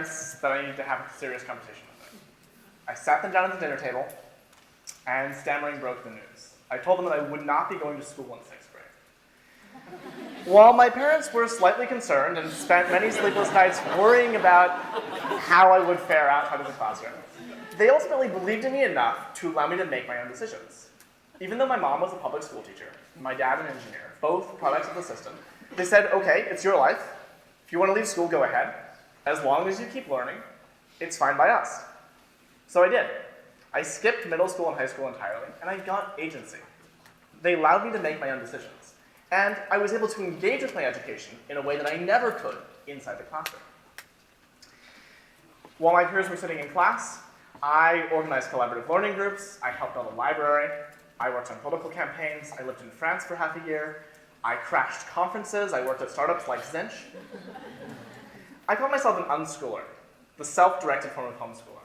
parents that I needed to have a serious conversation with them. I sat them down at the dinner table, and stammering broke the news. I told them that I would not be going to school in 6th grade. While my parents were slightly concerned and spent many sleepless nights worrying about how I would fare outside of the classroom, they ultimately believed in me enough to allow me to make my own decisions. Even though my mom was a public school teacher, and my dad an engineer, both products of the system, they said, okay, it's your life. If you want to leave school, go ahead. As long as you keep learning, it's fine by us. So I did. I skipped middle school and high school entirely, and I got agency. They allowed me to make my own decisions. And I was able to engage with my education in a way that I never could inside the classroom. While my peers were sitting in class, I organized collaborative learning groups, I helped build a library, I worked on political campaigns, I lived in France for half a year, I crashed conferences, I worked at startups like Zinch. I call myself an unschooler, the self-directed form of homeschooler.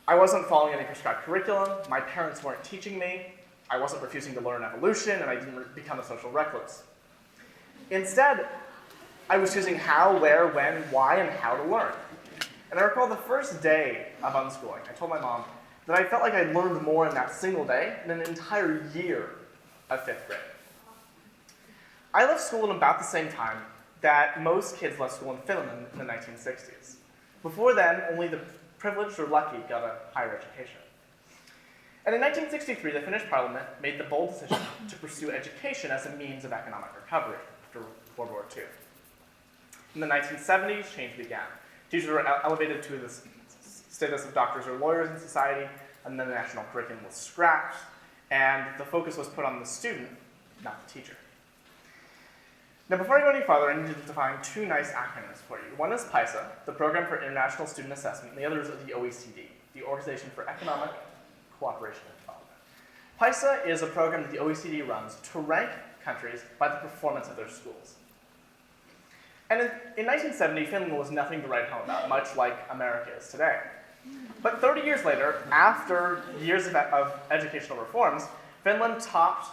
I wasn't following any prescribed curriculum, my parents weren't teaching me, I wasn't refusing to learn evolution, and I didn't become a social recluse. Instead, I was choosing how, where, when, why, and how to learn. And I recall the first day of unschooling, I told my mom that I felt like I learned more in that single day than an entire year of 5th grade. I left school in about the same time that most kids left school in Finland in the 1960s. Before then, only the privileged or lucky got a higher education. And in 1963, the Finnish parliament made the bold decision to pursue education as a means of economic recovery after World War II. In the 1970s, change began. Teachers were elevated to the status of doctors or lawyers in society, and then the national curriculum was scrapped, and the focus was put on the student, not the teacher. Now, before I go any farther, I need to define two nice acronyms for you. One is PISA, the Program for International Student Assessment, and the other is the OECD, the Organization for Economic Cooperation and Development. PISA is a program that the OECD runs to rank countries by the performance of their schools. And in 1970, Finland was nothing to write home about, much like America is today. But 30 years later, after years of educational reforms, Finland topped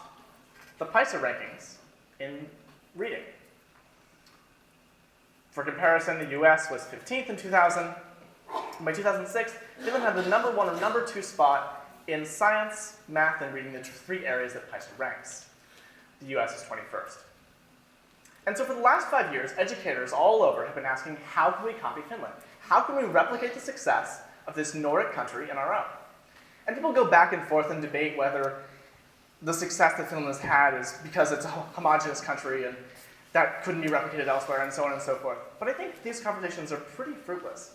the PISA rankings in reading. For comparison, the US was 15th in 2000. By 2006, Finland had the number 1 or number 2 spot in science, math, and reading, the 3 areas that PISA ranks. The US is 21st. And so for the last 5 years, educators all over have been asking, how can we copy Finland? How can we replicate the success of this Nordic country in our own? And people go back and forth and debate whether the success that Finland has had is because it's a homogenous country and that couldn't be replicated elsewhere and so on and so forth. But I think these conversations are pretty fruitless.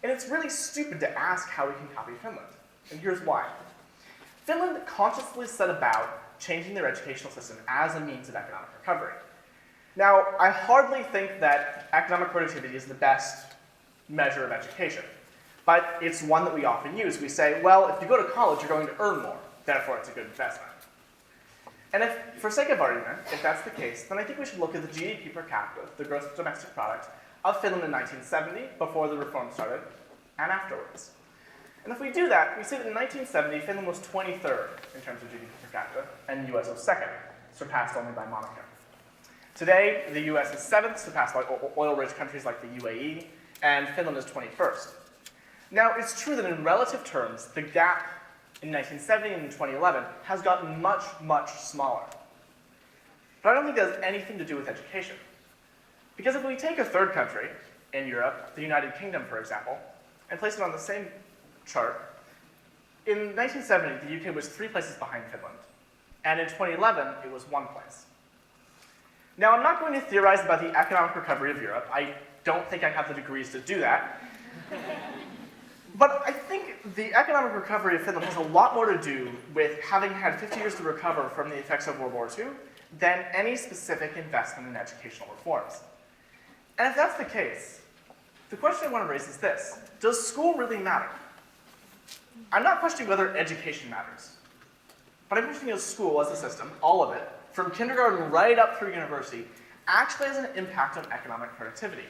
And it's really stupid to ask how we can copy Finland. And here's why. Finland consciously set about changing their educational system as a means of economic recovery. Now, I hardly think that economic productivity is the best measure of education, but it's one that we often use. We say, well, if you go to college, you're going to earn more, therefore it's a good investment. And if, for sake of argument, if that's the case, then I think we should look at the GDP per capita, the gross domestic product, of Finland in 1970, before the reform started, and afterwards. And if we do that, we see that in 1970, Finland was 23rd in terms of GDP per capita, and the US was 2nd, surpassed only by Monaco. Today, the US is 7th, surpassed by oil-rich countries like the UAE, and Finland is 21st. Now, it's true that in relative terms, the gap in 1970 and 2011 has gotten much, much smaller. But I don't think that has anything to do with education. Because if we take a third country in Europe, the United Kingdom, for example, and place it on the same chart, in 1970, the UK was 3 places behind Finland, and in 2011, it was 1 place. Now, I'm not going to theorize about the economic recovery of Europe. I don't think I have the degrees to do that. But I think the economic recovery of Finland has a lot more to do with having had 50 years to recover from the effects of World War II than any specific investment in educational reforms. And if that's the case, the question I want to raise is this: does school really matter? I'm not questioning whether education matters, but I'm questioning if school as a system, all of it, from kindergarten right up through university, actually has an impact on economic productivity.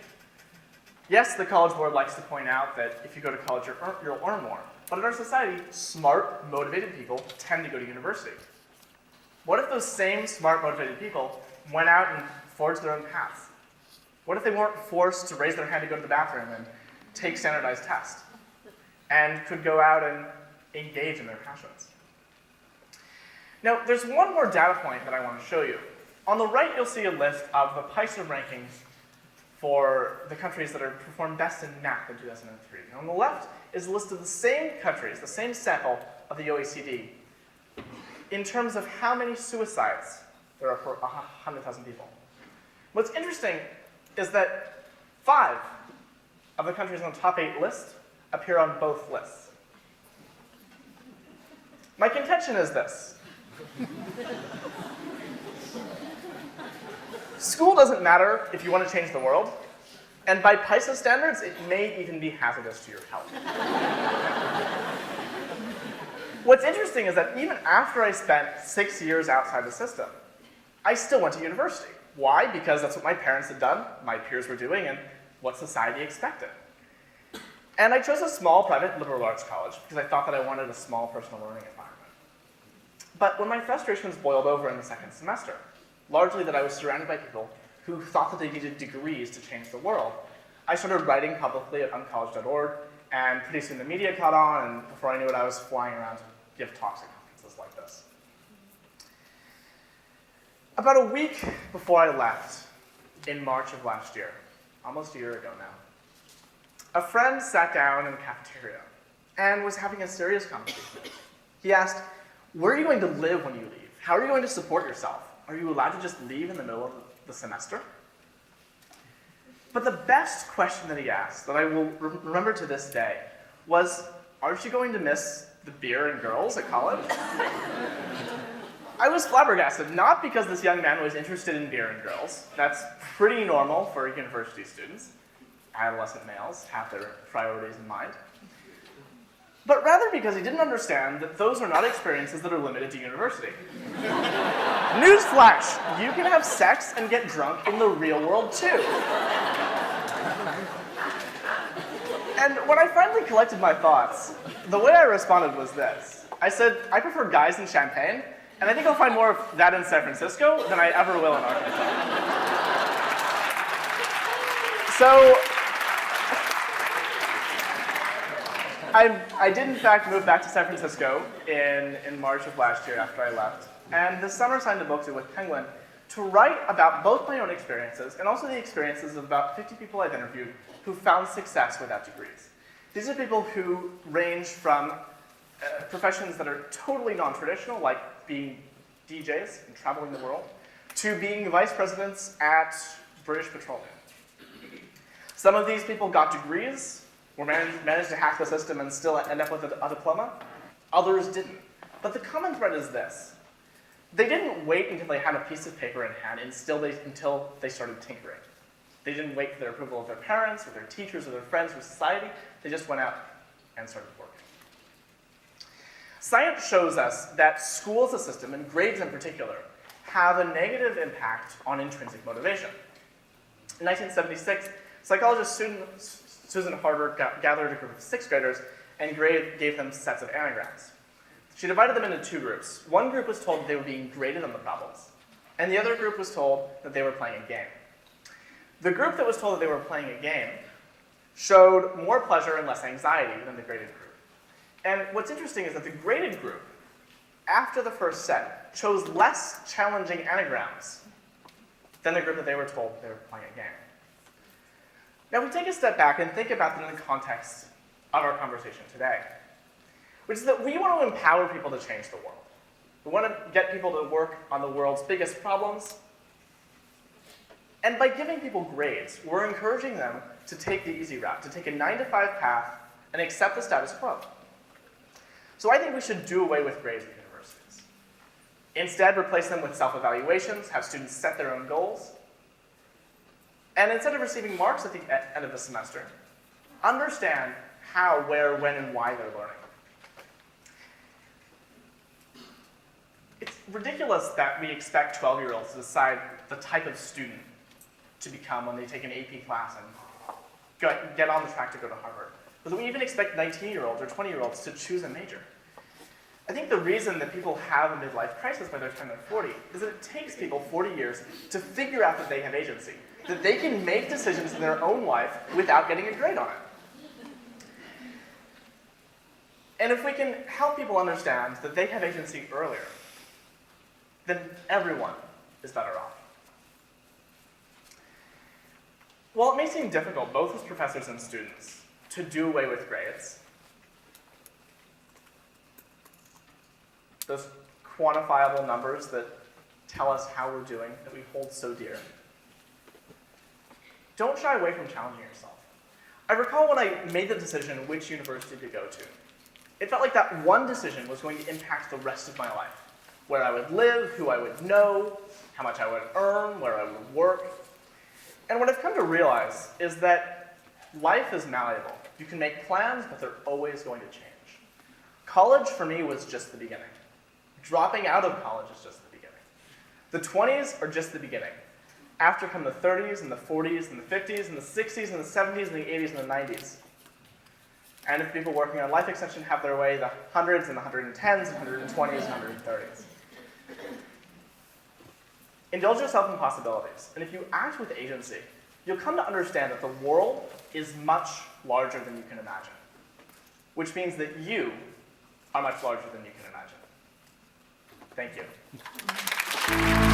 Yes, the College Board likes to point out that if you go to college, you'll earn more. But in our society, smart, motivated people tend to go to university. What if those same smart, motivated people went out and forged their own paths? What if they weren't forced to raise their hand to go to the bathroom and take standardized tests and could go out and engage in their passions. Now, there's one more data point that I want to show you. On the right, you'll see a list of the PISA rankings for the countries that are performed best in math in 2003. And on the left is a list of the same countries, the same sample of the OECD, in terms of how many suicides there are per 100,000 people. What's interesting is that 5 of the countries on the top 8 list appear on both lists. My contention is this. School doesn't matter if you want to change the world, and by PISA standards, it may even be hazardous to your health. What's interesting is that even after I spent 6 years outside the system, I still went to university. Why? Because that's what my parents had done, my peers were doing, and what society expected. And I chose a small private liberal arts college because I thought that I wanted a small personal learning environment. But when my frustrations boiled over in the second semester, largely that I was surrounded by people who thought that they needed degrees to change the world, I started writing publicly at uncollege.org, and pretty soon the media caught on, and before I knew it, I was flying around to give talks at conferences like this. About a week before I left, in March of last year, almost a year ago now, a friend sat down in the cafeteria and was having a serious conversation. He asked, "Where are you going to live when you leave? How are you going to support yourself? Are you allowed to just leave in the middle of the semester?" But the best question that he asked, that I will remember to this day, was, "Aren't you going to miss the beer and girls at college?" I was flabbergasted, not because this young man was interested in beer and girls. That's pretty normal for university students. Adolescent males have their priorities in mind. But rather because he didn't understand that those are not experiences that are limited to university. Newsflash, you can have sex and get drunk in the real world too. And when I finally collected my thoughts, the way I responded was this. I said, "I prefer guys and champagne, and I think I'll find more of that in San Francisco than I ever will in Arkansas." So, I did in fact move back to San Francisco in March of last year after I left, and this summer signed a book deal with Penguin to write about both my own experiences and also the experiences of about 50 people I've interviewed who found success without degrees. These are people who range from professions that are totally non-traditional, like being DJs and traveling the world, to being vice presidents at British Petroleum. Some of these people got degrees, or managed to hack the system and still end up with a diploma. Others didn't. But the common thread is this. They didn't wait until they had a piece of paper in hand until they started tinkering. They didn't wait for the approval of their parents, or their teachers, or their friends, or society. They just went out and started working. Science shows us that school as a system, and grades in particular, have a negative impact on intrinsic motivation. In 1976, psychologist Susan Harder gathered a group of 6th graders and gave them sets of anagrams. She divided them into 2 groups. One group was told that they were being graded on the problems, and the other group was told that they were playing a game. The group that was told that they were playing a game showed more pleasure and less anxiety than the graded group. And what's interesting is that the graded group, after the first set, chose less challenging anagrams than the group that they were told they were playing a game. Now, we take a step back and think about them in the context of our conversation today, which is that we want to empower people to change the world. We want to get people to work on the world's biggest problems. And by giving people grades, we're encouraging them to take the easy route, to take a 9-to-5 path and accept the status quo. So I think we should do away with grades at universities. Instead, replace them with self-evaluations, have students set their own goals, and instead of receiving marks at the end of the semester, understand how, where, when, and why they're learning. It's ridiculous that we expect 12-year-olds to decide the type of student to become when they take an AP class and get on the track to go to Harvard. But that we even expect 19-year-olds or 20-year-olds to choose a major. I think the reason that people have a midlife crisis by the time they're 40 is that it takes people 40 years to figure out that they have agency, that they can make decisions in their own life without getting a grade on it. And if we can help people understand that they have agency earlier, then everyone is better off. While it may seem difficult, both as professors and students, to do away with grades, those quantifiable numbers that tell us how we're doing, that we hold so dear, don't shy away from challenging yourself. I recall when I made the decision which university to go to. It felt like that one decision was going to impact the rest of my life. Where I would live, who I would know, how much I would earn, where I would work. And what I've come to realize is that life is malleable. You can make plans, but they're always going to change. College, for me, was just the beginning. Dropping out of college is just the beginning. The 20s are just the beginning. After come the 30s, and the 40s, and the 50s, and the 60s, and the 70s, and the 80s, and the 90s. And if people working on life extension have their way, the hundreds, and the 110s, and 120s, and 130s. Indulge yourself in possibilities, and if you act with agency, you'll come to understand that the world is much larger than you can imagine, which means that you are much larger than you can imagine. Thank you.